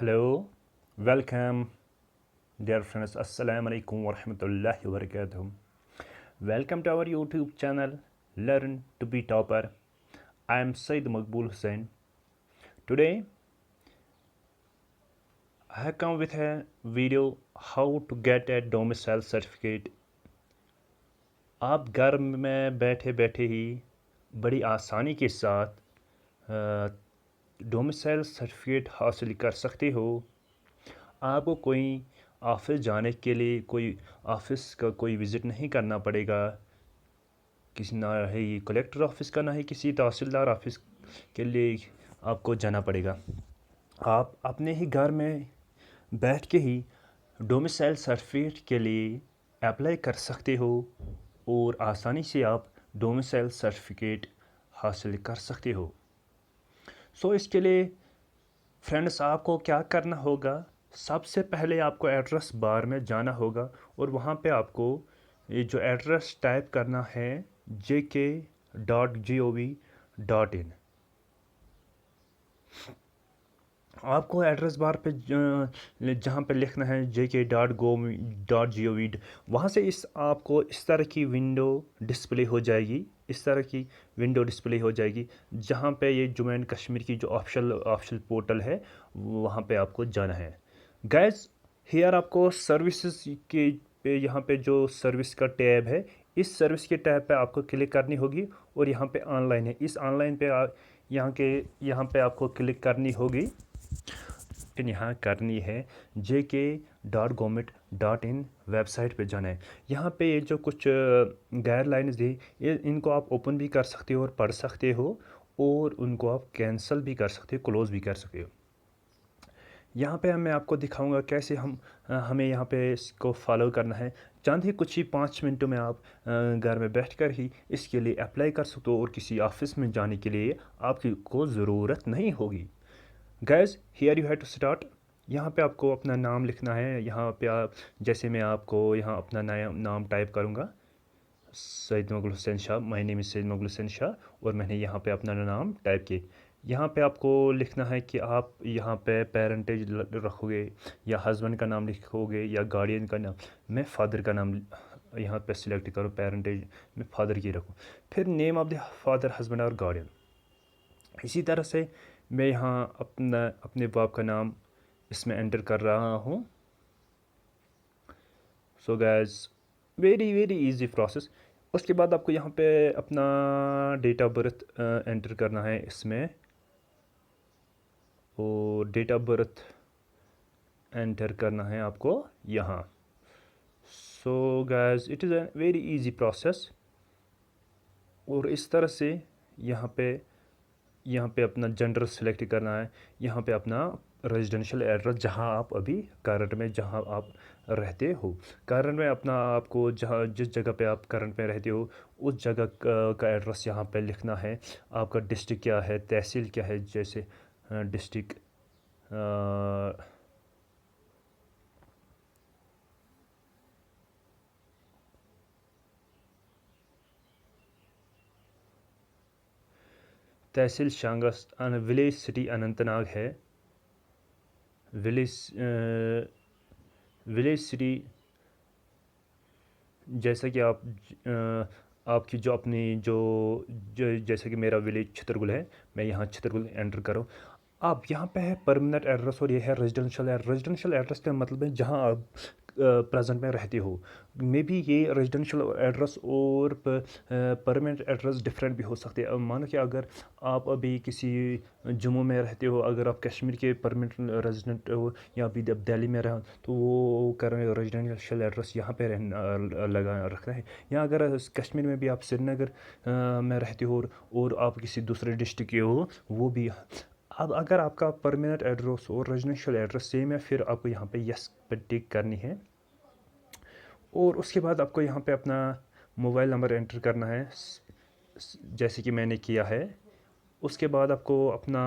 Hello, welcome, dear friends. Assalamu alaikum wa rahmatullahi wa barakatuh. Welcome to our YouTube channel, Learn to be Topper. I am Said Maqbool Hussain. Today, I have come with a video how to get a domicile certificate. आप घर में बैठे बैठे ही बड़ी आसानी के साथ domicile certificate हासिल कर सकते हो। आपको कोई ऑफिस जाने के लिए कोई ऑफिस का कोई विज़िट नहीं करना पड़ेगा। किसी ना ही कलेक्टर ऑफिस का ना ही किसी तहसीलदार ऑफिस के लिए आपको जाना पड़ेगा। आप अपने ही घर में बैठ के ही डोमिसाइल सर्टिफिकेट के लिए अप्लाई कर सकते हो और आसानी से आप डोमिसाइल सर्टिफिकेट हासिल कर सकते हो। इसके लिए फ्रेंड्स आपको क्या करना होगा, सबसे पहले आपको एड्रेस बार में जाना होगा और वहाँ पे आपको ये जो एड्रेस टाइप करना है jk.gov.in। आपको एड्रेस बार पे जहाँ पे लिखना है jk.gov.in, वहाँ से आपको इस तरह की विंडो डिस्प्ले हो जाएगी। जहाँ पे ये जम्मू एंड कश्मीर की जो ऑफिशियल पोर्टल है वहाँ पे आपको जाना है। गाइस, हियर आपको सर्विसेज के पे यहाँ पे जो सर्विस का टैब है, इस सर्विस के टैब पे आपको क्लिक करनी होगी और यहाँ पे ऑनलाइन है। इस ऑनलाइन पे यहाँ पे आपको क्लिक करनी होगी। फिर यहाँ करनी है jk.government.in वेबसाइट पे जाना है। यहाँ पे ये जो कुछ गाइडलाइंस दी, ये इनको आप ओपन भी कर सकते हो और पढ़ सकते हो और उनको आप कैंसिल भी कर सकते हो, क्लोज़ भी कर सकते हो। यहाँ पे मैं आपको दिखाऊंगा कैसे हमें यहाँ पे इसको फॉलो करना है। चंद ही कुछ ही 5 मिनटों में आप घर में बैठकर ही इसके लिए अप्लाई कर सकते हो और किसी ऑफिस में जाने के लिए आपकी को ज़रूरत नहीं होगी। Guys, here you have to start. यहाँ पे आपको अपना नाम लिखना है। यहाँ पे आप जैसे मैं आपको यहाँ अपना नया नाम टाइप करूँगा, सैयद मकबूल Hussain Shah. My name is Syed मकबूल हुसैन शाह और मैंने यहाँ पे अपना नाम टाइप किया। यहाँ पे आपको लिखना है कि आप यहाँ पे पेरेंटेज रखोगे या हस्बैंड का नाम लिखोगे या गार्डियन का नाम। मैं फादर का नाम यहाँ पे सिलेक्ट करूँ, पेरेंटेज में फादर की रखूँ। फिर name of the father, husband और गार्डियन। इसी तरह से मैं यहाँ अपने बाप का नाम इसमें एंटर कर रहा हूँ। So guys, very very easy process. उसके बाद आपको यहाँ पे अपना डेट ऑफ बर्थ एंटर करना है इसमें और डेट ऑफ बर्थ एंटर करना है आपको यहाँ। So guys, it is a very easy process. और इस तरह से यहाँ पे अपना जेंडर सेलेक्ट करना है। यहाँ पे अपना रेजिडेंशियल एड्रेस, जहाँ आप अभी करंट में जहाँ आप रहते हो, करंट में अपना आपको जहाँ जिस जगह पे आप करंट में रहते हो उस जगह का एड्रेस यहाँ पे लिखना है। आपका डिस्ट्रिक्ट क्या है, तहसील क्या है, जैसे डिस्ट्रिक्ट तहसील शांगस, विलेज सिटी अनंतनाग है। विलेज सिटी जैसा कि आपकी जो अपनी जैसे कि मेरा विलेज छतरगुल है, मैं यहाँ छतरगुल एंटर करूँ। आप यहाँ पे है परमानेंट एड्रेस और ये है रेजिडेंशियल एड्रेस। रेजिडेंशियल एड्रेस का मतलब है जहाँ आप प्रेजेंट में रहते हो। मे बी ये रेजिडेंशियल एड्रेस और परमानेंट एड्रेस डिफरेंट भी हो सकते हैं। अब मानो कि अगर आप अभी किसी जम्मू में रहते हो, अगर आप कश्मीर के परमानेंट रेजिडेंट हो या अभी अब दिल्ली में रहो, तो वो करें रेजिडेंशियल एड्रेस यहाँ पे लगा रखना है। या अगर कश्मीर में भी आप श्रीनगर में रहते हो और आप किसी दूसरे डिस्ट्रिक्ट के हो, वो भी। अब अगर आपका परमानेंट एड्रेस और रेजिडेंशियल एड्रेस सेम है, फिर आपको यहाँ पे यस पे टिक करनी है। और उसके बाद आपको यहाँ पे अपना मोबाइल नंबर एंटर करना है, जैसे कि मैंने किया है। उसके बाद आपको अपना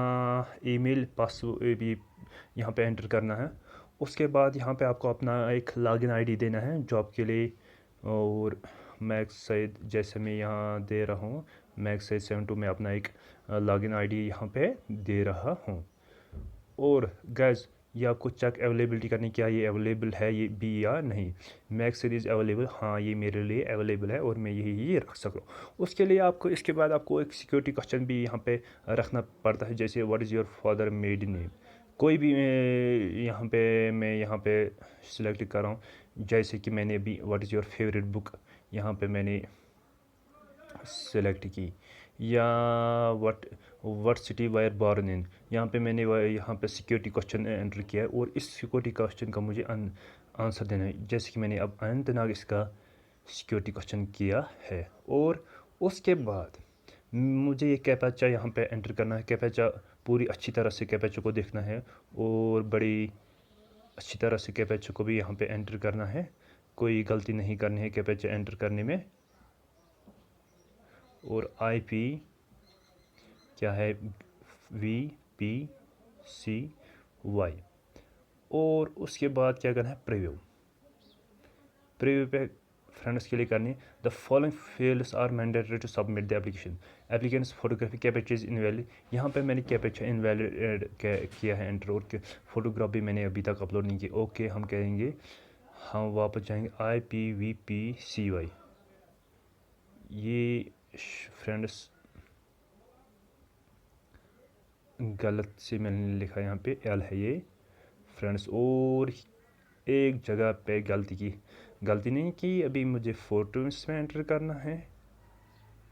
ईमेल पासवर्ड भी यहाँ पे एंटर करना है। उसके बाद यहाँ पे आपको अपना एक लॉगिन आईडी देना है जॉब के लिए। और मैक्स सैद, जैसे मैं यहाँ दे रहा हूँ, मैक्स सैद 72 में अपना एक लॉगिन आईडी यहाँ पे दे रहा हूँ। और गैस, ये आपको चेक अवेलेबिलिटी करनी, क्या ये अवेलेबल है ये भी या नहीं। मैक सीरीज़ अवेलेबल, हाँ ये मेरे लिए अवेलेबल है और मैं ये रख सकता हूँ। उसके लिए आपको इसके बाद आपको एक सिक्योरिटी क्वेश्चन भी यहाँ पे रखना पड़ता है, जैसे what is your father made name. कोई भी यहाँ पे मैं यहाँ पे सिलेक्ट कर रहा हूँ, जैसे कि मैंने अभी what is your favourite book यहाँ पे मैंने सेलेक्ट की, या what city wire born in, यहाँ पे मैंने यहाँ पे सिक्योरिटी क्वेश्चन एंटर किया है और इस सिक्योरिटी क्वेश्चन का मुझे आंसर देना है, जैसे कि मैंने अब अनंतनाग इसका सिक्योरिटी क्वेश्चन किया है। और उसके बाद मुझे ये कैप्चा यहाँ पे एंटर करना है, कैप्चा पूरी अच्छी तरह से कैप्चा को देखना है और बड़ी अच्छी तरह से कैप्चा को भी यहाँ पे एंटर करना है, कोई गलती नहीं करनी है कैप्चा एंटर करने में। और IP क्या है, VPCY। और उसके बाद क्या करना है, प्रीव्यू पे फ्रेंड्स के लिए करनी है। The following fields are mandatory to submit the application. Applicants photography captcha is invalid, यहाँ पे मैंने कैप्चा इनवैलिड किया है एंटर, और फोटोग्राफ भी मैंने अभी तक अपलोड नहीं की। ओके हम कहेंगे, हम वापस जाएंगे IPVPCY। ये फ्रेंड्स गलत से मैंने लिखा, यहाँ पे L है ये फ्रेंड्स, और एक जगह पे गलती नहीं की, अभी मुझे फ़ोटो इसमें एंटर करना है।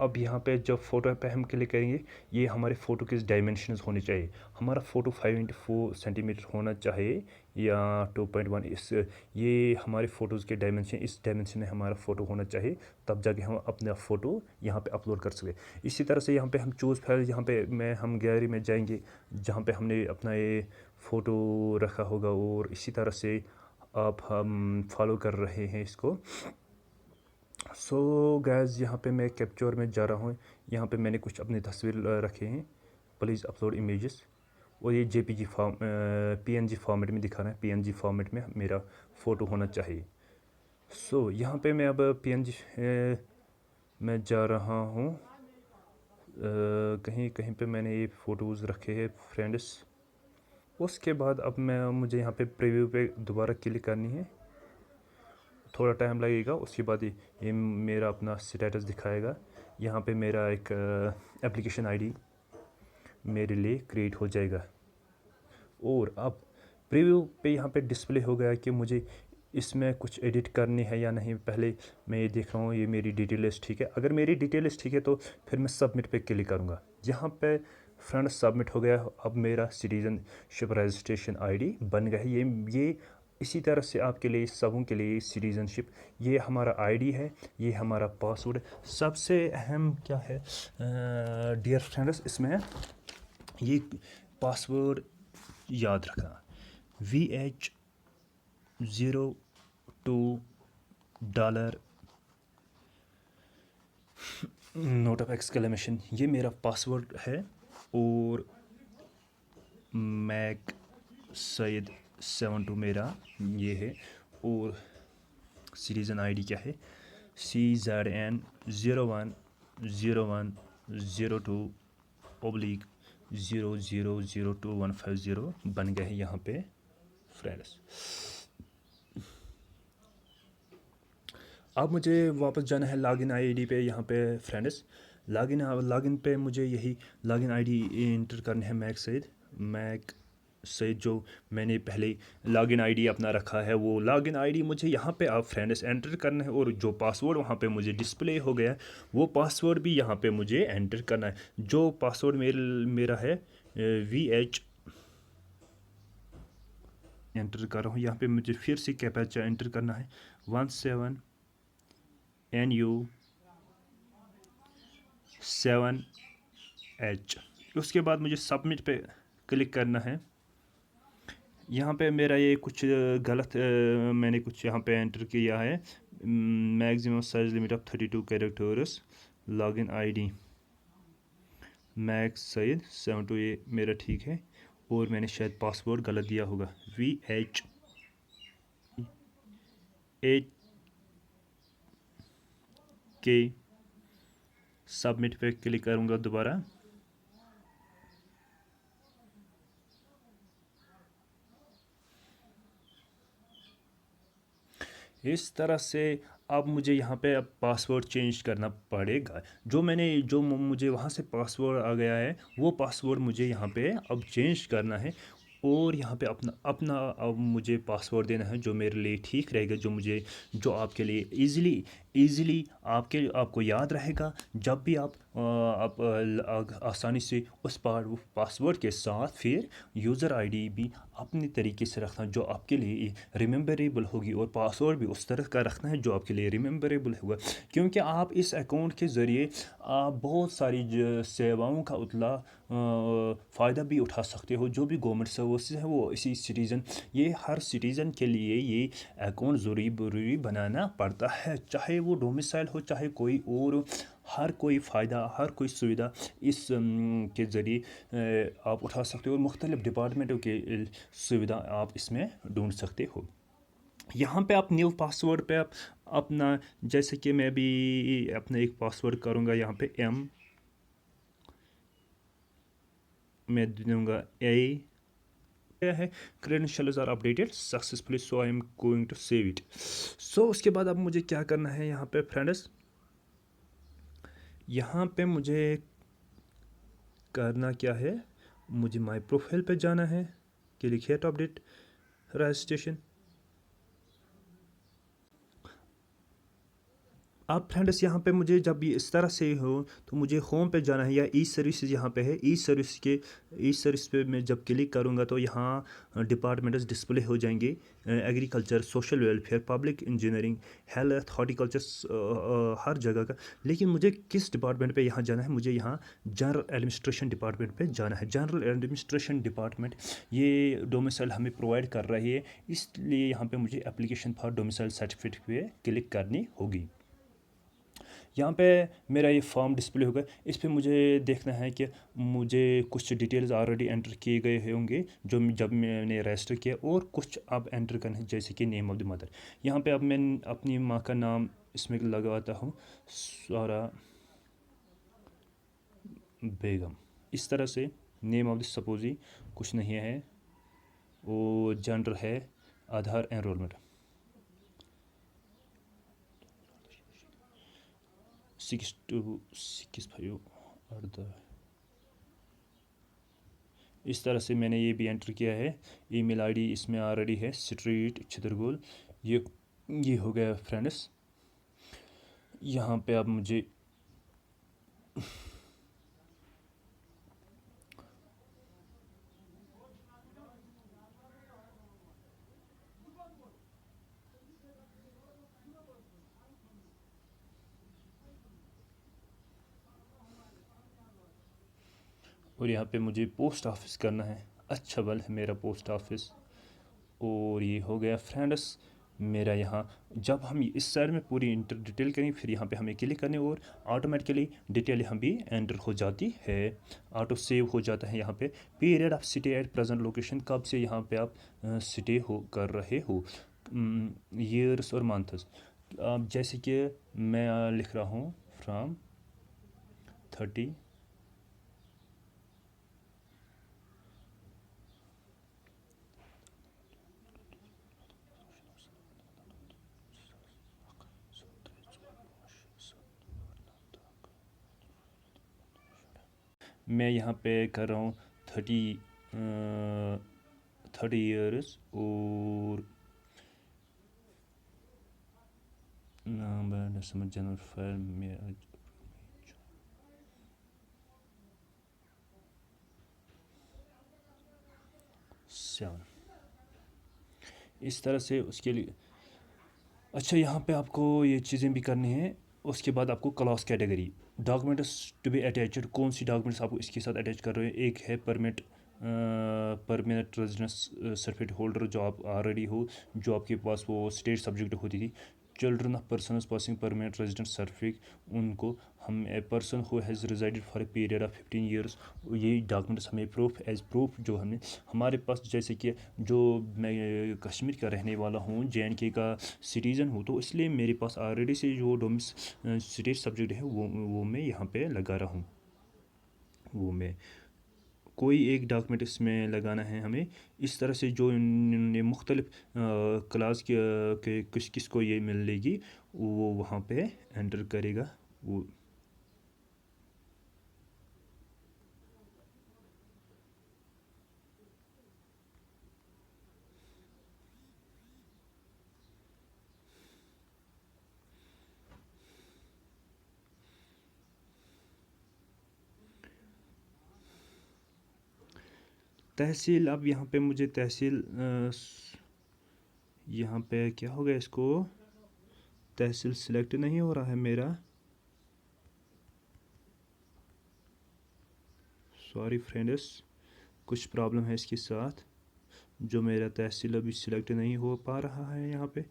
अब यहाँ पे जब फ़ोटो पे हम क्लिक करेंगे, ये हमारे फ़ोटो के डायमेंशंस होने चाहिए। हमारा फ़ोटो 5x4 सेंटीमीटर होना चाहिए या 2.1, ये हमारे फ़ोटोज़ के डायमेंशन, इस डायमेंशन में हमारा फ़ोटो होना चाहिए, तब जाके हम अपना फ़ोटो यहाँ पे अपलोड कर सकते। इसी तरह से यहाँ पे हम चूज़ फाइल, यहाँ पे हम गैलरी में जाएंगे जहाँ पे हमने अपना ये फ़ोटो रखा होगा, और इसी तरह से हम फॉलो कर रहे हैं इसको। सो गैस यहाँ पे मैं कैप्चर में जा रहा हूँ, यहाँ पे मैंने कुछ अपनी तस्वीर रखे हैं, प्लीज़ अपलोड इमेजेस, और ये JPG फॉर्म PNG फॉर्मेट में दिखाना है, PNG फॉर्मेट में मेरा फ़ोटो होना चाहिए। सो यहाँ पे मैं अब PNG में जा रहा हूँ, कहीं कहीं पे मैंने ये फ़ोटोज़ रखे हैं फ्रेंड्स। उसके बाद अब मुझे यहाँ पे प्रीव्यू पे दोबारा क्लिक करनी है, थोड़ा टाइम लगेगा। उसके बाद ये मेरा अपना स्टेटस दिखाएगा, यहाँ पे मेरा एक एप्लीकेशन आईडी मेरे लिए क्रिएट हो जाएगा। और अब प्रीव्यू पे यहाँ पे डिस्प्ले हो गया कि मुझे इसमें कुछ एडिट करनी है या नहीं। पहले मैं ये देख रहा हूँ ये मेरी डिटेल्स ठीक है, अगर मेरी डिटेल्स ठीक है तो फिर मैं सबमिट पे क्लिक करूँगा। यहाँ पे फ्रेंड्स सबमिट हो गया। अब मेरा सिटीज़नशिप रजिस्ट्रेशन आईडी बन गया है। ये इसी तरह से आपके लिए, सबों के लिए सिटीज़नशिप, ये हमारा आईडी है, ये हमारा पासवर्ड। सबसे अहम क्या है डियर फ्रेंड्स, इसमें ये पासवर्ड याद रखना, VH02 नोट ऑफ एक्सक्लेमेशन, ये मेरा पासवर्ड है। और मैक सैयद 72 मेरा ये है। और सिटीज़न आईडी क्या है, CZN010102/000215 बन गया है यहाँ पे फ्रेंड्स। अब मुझे वापस जाना है लॉगिन आईडी पे, यहाँ पे फ्रेंड्स लॉगिन पे मुझे यही लॉगिन आईडी इंटर करनी है, मैक सैयद जो मैंने पहले लॉगिन आईडी अपना रखा है, वो लॉगिन आईडी मुझे यहाँ पे आप फ्रेंड्स एंटर करना है। और जो पासवर्ड वहाँ पे मुझे डिस्प्ले हो गया, वो पासवर्ड भी यहाँ पे मुझे एंटर करना है। जो पासवर्ड मेरा है VH एंटर कर रहा हूँ, यहाँ पे मुझे फिर से कैप्चा एंटर करना है 17NU7H। उसके बाद मुझे सबमिट पे क्लिक करना है। यहाँ पे मेरा ये कुछ गलत मैंने कुछ यहाँ पे एंटर किया है, maximum size limit of 32 characters, login ID max Syed 72, ये मेरा ठीक है। और मैंने शायद पासवर्ड गलत दिया होगा, VH8 के। सबमिट पे क्लिक करूँगा दोबारा। इस तरह से अब मुझे यहाँ पे अब पासवर्ड चेंज करना पड़ेगा। मुझे वहाँ से पासवर्ड आ गया है, वो पासवर्ड मुझे यहाँ पे अब चेंज करना है। और यहाँ पे अपना अपना अब मुझे पासवर्ड देना है जो मेरे लिए ठीक रहेगा, जो आपके लिए इजीली आपको याद रहेगा। जब भी आप आसानी से उस पासवर्ड के साथ फिर यूज़र आईडी भी अपने तरीके से रखना जो आपके लिए रिमेंबरेबल होगी, और पासवर्ड भी उस तरह का रखना है जो आपके लिए रिमेंबरेबल होगा। क्योंकि आप इस अकाउंट के ज़रिए आप बहुत सारी सेवाओं का उतला फ़ायदा भी उठा सकते हो। जो भी गवर्नमेंट सर्विसेज है वो इसी सिटीज़न ये हर सिटीज़न के लिए ये अकाउंट ज़रूरी बनाना पड़ता है, चाहे वो डोमिसाइल हो चाहे कोई और हो। हर कोई फ़ायदा, हर कोई सुविधा इस के ज़रिए आप उठा सकते हो, और मुख्तलिफ़ डिपार्टमेंटों के सुविधा आप इसमें ढूंढ सकते हो। यहाँ पे आप न्यू पासवर्ड पे आप अपना, जैसे कि मैं भी अपना एक पासवर्ड करूँगा यहाँ पे मैं दूंगा ए क्या है, credentials are updated successfully, so I am going to save it. So उसके बाद अब मुझे क्या करना है यहाँ पे फ्रेंड्स, यहाँ पे मुझे करना क्या है, मुझे माय प्रोफाइल पे जाना है, click here to update registration. आप फ्रेंड्स यहाँ पे मुझे जब ये इस तरह से हो तो मुझे होम पे जाना है, या ई सर्विस यहाँ पे है। ई सर्विस पे मैं जब क्लिक करूँगा तो यहाँ डिपार्टमेंट्स डिस्प्ले हो जाएंगे, agriculture, social welfare, public engineering, health, horticulture, हर जगह का। लेकिन मुझे किस डिपार्टमेंट पे यहाँ जाना है, मुझे यहाँ जनरल एडमिनिस्ट्रेशन डिपार्टमेंट पे जाना है। जनरल एडमिनिस्ट्रेशन डिपार्टमेंट ये डोमिसाइल हमें प्रोवाइड कर रही है, इसलिए यहाँ पे मुझे एप्लीकेशन फॉर डोमिसाइल सर्टिफिकेट पे क्लिक करनी होगी। यहाँ पे मेरा ये फॉर्म डिस्प्ले होगा, इस पर मुझे देखना है कि मुझे कुछ डिटेल्स ऑलरेडी एंटर किए गए होंगे जो जब मैंने रजिस्टर किया, और कुछ अब एंटर करना है जैसे कि नेम ऑफ़ द मदर। यहाँ पे अब मैं अपनी माँ का नाम इसमें लगवाता हूँ, सारा बेगम। इस तरह से नेम ऑफ़ द सपोजी कुछ नहीं है, वो जनरल है, आधार एनरोलमेंट 6265 अर्धा। इस तरह से मैंने ये भी एंटर किया है। ईमेल आईडी इसमें ऑलरेडी है, स्ट्रीट छितरगुल। ये हो गया फ्रेंड्स। यहाँ पे अब मुझे और यहाँ पे मुझे पोस्ट ऑफिस करना है। अच्छा बल है मेरा पोस्ट ऑफिस। और ये हो गया फ्रेंड्स मेरा यहाँ। जब हम इस साइड में पूरी इंटर डिटेल करें फिर यहाँ पे हमें क्लिक करने, और ऑटोमेटिकली डिटेल यहाँ भी एंटर हो जाती है, ऑटो सेव हो जाता है। यहाँ पे period of stay at present location, कब से यहाँ पे आप स्टे हो कर रहे हो, ईयर्स और मंथ्स। जैसे कि मैं लिख रहा हूँ फ्राम 30। मैं यहाँ पे कर रहा हूँ 30 ईयर्स, और समझ जनरल फाइल में 7। इस तरह से उसके लिए अच्छा यहाँ पे आपको ये चीज़ें भी करनी हैं। उसके बाद आपको class category documents to be attached, कौन सी डॉक्यूमेंट्स आपको इसके साथ अटैच कर रहे हो। एक है परमानेंट रेजिडेंस सर्टिफिकेट होल्डर, जो आप ऑलरेडी हो, जो आपके पास वो स्टेट सब्जेक्ट होती थी। Children of persons passing permanent residence certificate, उनको हम a person who has resided for a period of 15 years, ये डॉक्यूमेंट्स हमें प्रूफ जो हमें हमारे पास, जैसे कि जो मैं कश्मीर का रहने वाला हूँ, JNK का सिटीज़न हूँ, तो इसलिए मेरे पास ऑलरेडी से जो स्टेट सब्जेक्ट है वो मैं यहाँ पे लगा रहा हूँ, वो मैं कोई एक डॉक्यूमेंट इसमें लगाना है हमें। इस तरह से जो इन्होंने मुख्तलिफ क्लास के किस किस को ये मिलेगी वो वहाँ पे एंटर करेगा। वो तहसील, अब यहाँ पे मुझे तहसील यहाँ पे क्या हो गया, इसको तहसील सिलेक्ट नहीं हो रहा है मेरा। सॉरी फ्रेंड्स, कुछ प्रॉब्लम है इसके साथ, जो मेरा तहसील अभी सिलेक्ट नहीं हो पा रहा है यहाँ पे।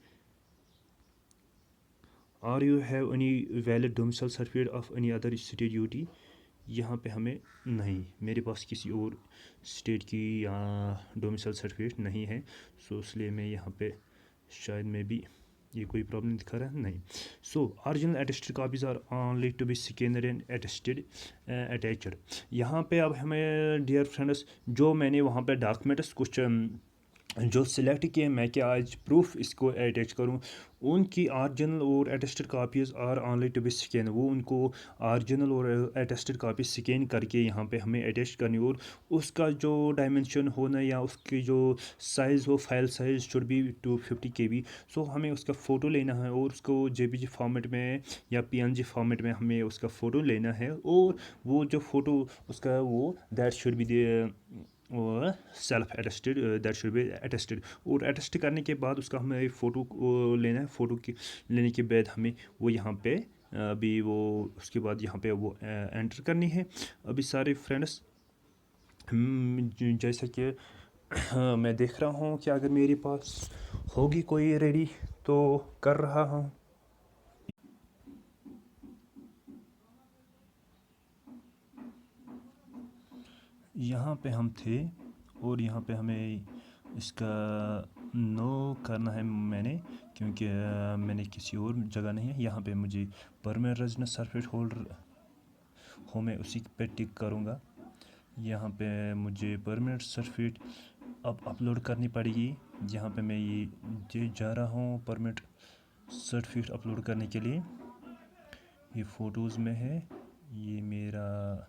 Are you have any valid domicile certificate of any other state UT. यहाँ पे हमें नहीं, मेरे पास किसी और स्टेट की डोमिसाइल सर्टिफिकेट नहीं है, सो इसलिए मैं यहाँ पे शायद में भी ये कोई प्रॉब्लम दिखा रहा है, नहीं। So original attested copies are only to be scanned and attested attached. यहाँ पे अब हमें डियर फ्रेंड्स, जो मैंने वहाँ पे डॉक्यूमेंट्स कुछ जो सिलेक्ट किए, मैं क्या आज प्रूफ इसको अटैच करूं, उनकी ओरिजिनल और attested copies are only to be scan. वो उनको ओरिजिनल और अटेस्टेड कापी स्कैन करके यहाँ पे हमें अटैच करनी, और उसका जो डायमेंशन होना या उसकी जो साइज़ हो, file size should be 250 KB। सो हमें उसका फ़ोटो लेना है और उसको JPG फॉर्मेट में या PNG फॉर्मेट में हमें उसका फ़ोटो लेना है, और वो जो फ़ोटो उसका वो दैट शुड बी और self attested, that should be attested. और अटेस्ट करने के बाद उसका हमें फ़ोटो लेना है। फ़ोटो के लेने के बाद हमें वो यहाँ पे अभी वो उसके बाद यहाँ पे वो एंटर करनी है। अभी सारे फ्रेंड्स जैसे कि मैं देख रहा हूँ कि अगर मेरे पास होगी कोई रेडी तो कर रहा हूँ। यहाँ पे हम थे और यहाँ पे हमें इसका नो करना है मैंने, क्योंकि मैंने किसी और जगह नहीं है। यहाँ पे मुझे परमानेंट रेजिडेंट सर्टिफिकेट होल्डर हो, मैं उसी पे टिक करूँगा। यहाँ पे मुझे परमानेंट सर्टिफिकेट अब अपलोड करनी पड़ेगी। यहाँ पे मैं ये जा रहा हूँ परमानेंट सर्टिफिकेट अपलोड करने के लिए। ये फ़ोटोज़ में है, ये मेरा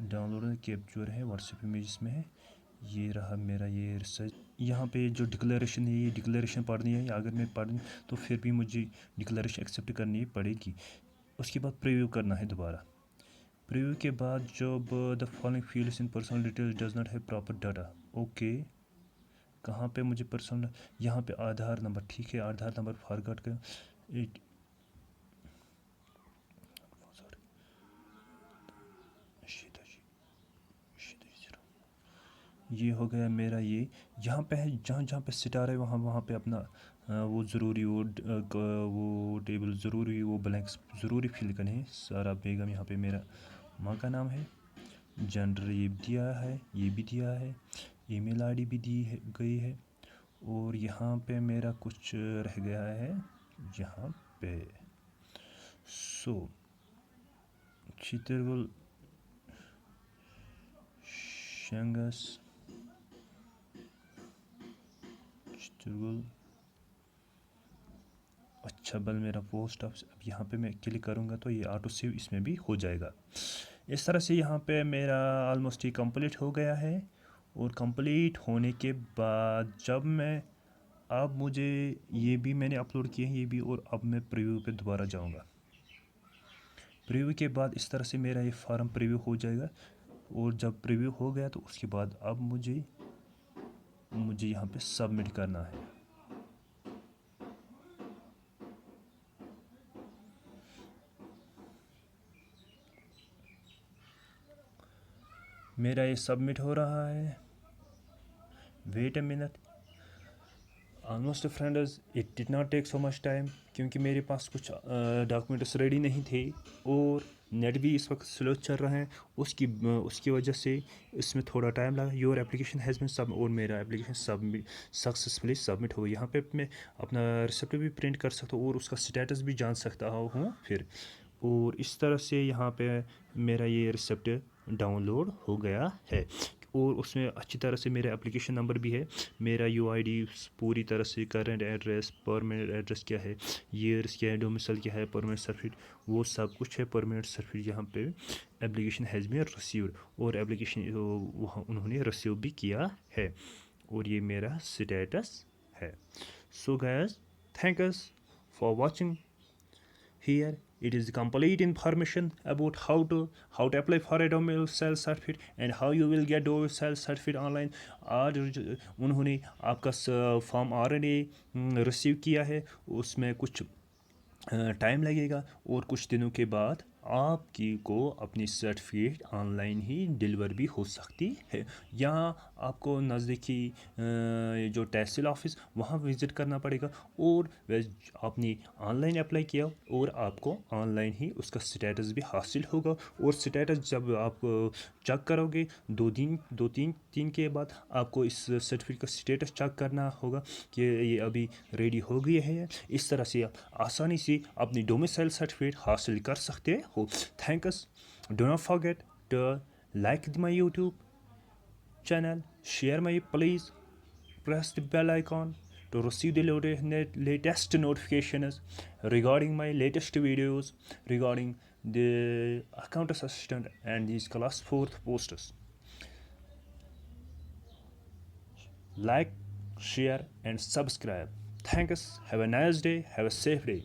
डाउनलोड कैप्चर है, व्हाट्सएप इमेज में है, ये रहा मेरा ये रिसर्च। यहाँ पे जो डिक्लेरेशन है, ये डिक्लेरेशन पढ़नी है, अगर मैं पढ़ तो फिर भी मुझे डिक्लेरेशन एक्सेप्ट करनी पड़ेगी। उसके बाद प्रीव्यू करना है दोबारा। प्रीव्यू के बाद जब the following fields in personal details does not have proper data. Okay, कहाँ पे मुझे पर्सनल, यहाँ पे आधार नंबर, ठीक है, आधार नंबर फॉरगॉट कर एट, ये हो गया मेरा। ये यहाँ पे है, जहाँ जहाँ पे सितारा है वहाँ वहाँ पे अपना वो ज़रूरी वो टेबल ज़रूरी, वो ब्लैंक्स ज़रूरी फिल करने हैं। सारा बेगम यहाँ पे मेरा माँ का नाम है, जेंडर ये भी दिया है, ये भी दिया है, ईमेल आईडी भी दी है गई है, और यहाँ पे मेरा कुछ रह गया है यहाँ पे। सो चित्रगुल शंगस चित्रगुल, अच्छा बल मेरा पोस्ट ऑफिस। अब यहाँ पे मैं क्लिक करूँगा तो ये ऑटो सेव इसमें भी हो जाएगा। इस तरह से यहाँ पे मेरा ऑलमोस्ट ही कंप्लीट हो गया है। और कंप्लीट होने के बाद जब मैं, अब मुझे ये भी मैंने अपलोड किए हैं ये भी, और अब मैं प्रीव्यू पे दोबारा जाऊँगा। प्रीव्यू के बाद इस तरह से मेरा ये फॉर्म प्रीव्यू हो जाएगा। और जब प्रीव्यू हो गया तो उसके बाद अब मुझे यहाँ पे सबमिट करना है। मेरा ये सबमिट हो रहा है, wait a minute. Almost friends, it did not take so much time, क्योंकि मेरे पास कुछ डॉक्यूमेंट्स रेडी नहीं थे और नेट भी इस वक्त स्लो चल रहा है। उसकी वजह से इसमें थोड़ा टाइम लगा। योर एप्लीकेशन हैज़ बीन सब, और मेरा एप्लीकेशन सबमिट सक्सेसफुली सबमिट हो गई। यहाँ पे मैं अपना रिसिप्ट भी प्रिंट कर सकता हूँ और उसका स्टेटस भी जान सकता हूँ फिर। और इस तरह से यहाँ पे मेरा ये रिसिप्ट डाउनलोड हो गया है और उसमें अच्छी तरह से मेरा एप्लीकेशन नंबर भी है, मेरा यूआईडी पूरी तरह से, करंट एड्रेस, परमानेंट एड्रेस क्या है, ईयर्स क्या है, डोमिसाइल क्या है, परमानेंट सर्टिफिकेट, वो सब कुछ है। परमानेंट सर्टिफिकेट यहाँ पे एप्लीकेशन हैज़ बीन रिसीव्ड, और एप्लीकेशन वहाँ उन्होंने रिसीव भी किया है, और ये मेरा स्टेटस है। So guys, thank us for watching. Here it is complete information about how to apply for a domicile certificate and how you will get domicile certificate online। आज उन्होंने आपका फॉर्म ऑलरेडी रिसीव किया है, उसमें कुछ time लगेगा और कुछ दिनों के बाद आपकी को अपनी सर्टिफिकेट ऑनलाइन ही डिलीवर भी हो सकती है। यहाँ आपको नज़दीकी जो तहसील ऑफिस वहाँ विज़िट करना पड़ेगा, और आपने ऑनलाइन अप्लाई किया और आपको ऑनलाइन ही उसका स्टेटस भी हासिल होगा। और स्टेटस जब आप चेक करोगे दो तीन के बाद आपको इस सर्टिफिकेट का स्टेटस चेक करना होगा कि ये अभी रेडी हो गई है। इस तरह से आप आसानी से अपनी डोमिसाइल सर्टिफिकेट हासिल कर सकते हो। Thanks, do not forget to like my YouTube channel, share my, please press the bell icon to receive the latest notifications regarding my latest videos regarding the account assistant and these class 4th posters. Like, share and subscribe. Thanks, have a nice day, have a safe day.